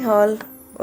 Hall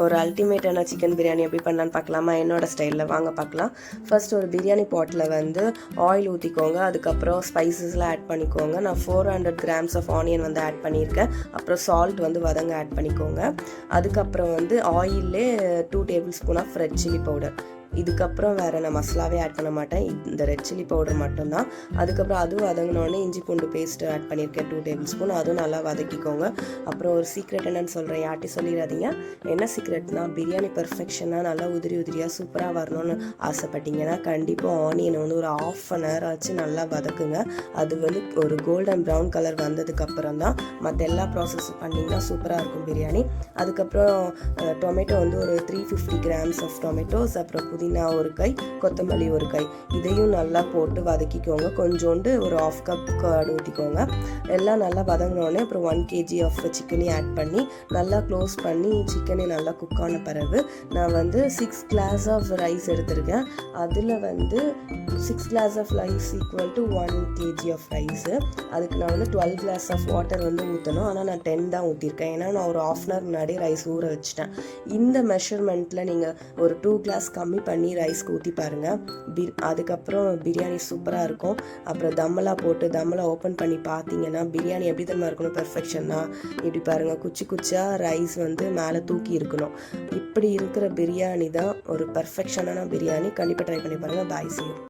ஒரு அல்டிமேட்டான chicken biryani எப்படி பண்ணலான்னு பார்க்கலாமா? என்னோடய ஸ்டைலில் வாங்க பார்க்கலாம். ஃபர்ஸ்ட் ஒரு பிரியாணி பாட்டில் வந்து ஆயில் ஊற்றிக்கோங்க. அதுக்கப்புறம் ஸ்பைசஸ்லாம் ஆட் பண்ணிக்கோங்க. நான் 400 கிராம்ஸ் ஆஃப் ஆனியன் வந்து ஆட் பண்ணியிருக்கேன். அப்புறம் சால்ட் வந்து வதங்க ஆட் பண்ணிக்கோங்க. அதுக்கப்புறம் வந்து ஆயிலே 2 tablespoon of red chilli powder. இதுக்கப்புறம் வேறு நான் மசாலாவே ஆட் பண்ண மாட்டேன். இந்த ரெட் சில்லி பவுடர் மட்டும்தான். அதுக்கப்புறம் அதுவும் வதங்கினோடனே இஞ்சி பூண்டு பேஸ்ட்டு ஆட் பண்ணியிருக்கேன் 2 டேபிள் ஸ்பூன். அதுவும் நல்லா வதக்கிக்கோங்க. அப்புறம் ஒரு சீக்ரெட் என்னன்னு சொல்கிறேன், யார்ட்டையும் சொல்லிடாதீங்க. என்ன சீக்ரெட்னா, பிரியாணி பெர்ஃபெக்ஷனாக நல்லா உதிரியாக சூப்பராக வரணும்னு ஆசைப்பட்டீங்கன்னா கண்டிப்பாக ஆனியனை வந்து ஒரு 1/2 hour ஆச்சு நல்லா வதக்குங்க. அது வந்து ஒரு கோல்டன் ப்ரௌன் கலர் வந்ததுக்கப்புறம் தான் மற்ற எல்லா ப்ராசஸும் பண்ணிங்கன்னா சூப்பராக இருக்கும் பிரியாணி. அதுக்கப்புறம் டொமேட்டோ வந்து ஒரு 350 கிராம்ஸ் ஆஃப் டொமேட்டோஸ், அப்புறம் புதினா ஒரு கை, கொத்தமல்லி ஒரு கை, இதையும் நல்லா போட்டு வதக்கிக்கோங்க. கொஞ்சோண்டு ஒரு 1/2 கப் கர்ட் ஊற்றிக்கோங்க. எல்லாம் நல்லா வதங்கினோடனே அப்புறம் 1 kg ஆஃப் சிக்கனையும் ஆட் பண்ணி நல்லா க்ளோஸ் பண்ணி சிக்கனை நல்லா குக் ஆன பிறகு நான் வந்து 6 கிளாஸ் ஆஃப் ரைஸ் எடுத்திருக்கேன். அதில் வந்து 6 glass of rice equal to 1 kg of rice. அதுக்கு நான் வந்து 12 கிளாஸ் ஆஃப் வாட்டர் வந்து ஊற்றணும். ஆனால் நான் 10 தான் ஊற்றிருக்கேன். ஏன்னா நான் ஒரு 1/2 hour முன்னாடி ரைஸ் ஊற வச்சுட்டேன். இந்த மெஷர்மெண்ட்டில் நீங்கள் ஒரு 2 கிளாஸ் கம்மி பண்ணி ரைஸ்க்கு ஊற்றி பாருங்கள். அதுக்கப்புறம் பிரியாணி சூப்பராக இருக்கும். அப்புறம் தம்மெல்லாம் போட்டு தம்மெல்லாம் ஓப்பன் பண்ணி பார்த்தீங்கன்னா பிரியாணி எப்படி தான் இருக்கணும் பெர்ஃபெக்ஷன்னா, இப்படி பாருங்கள், குச்சி குச்சியாக ரைஸ் வந்து மேலே தூக்கி இருக்கணும். இப்படி இருக்கிற பிரியாணி தான் ஒரு பெர்ஃபெக்ஷனான பிரியாணி. கண்டிப்பாக ட்ரை பண்ணி பாருங்கள். பாய், see you.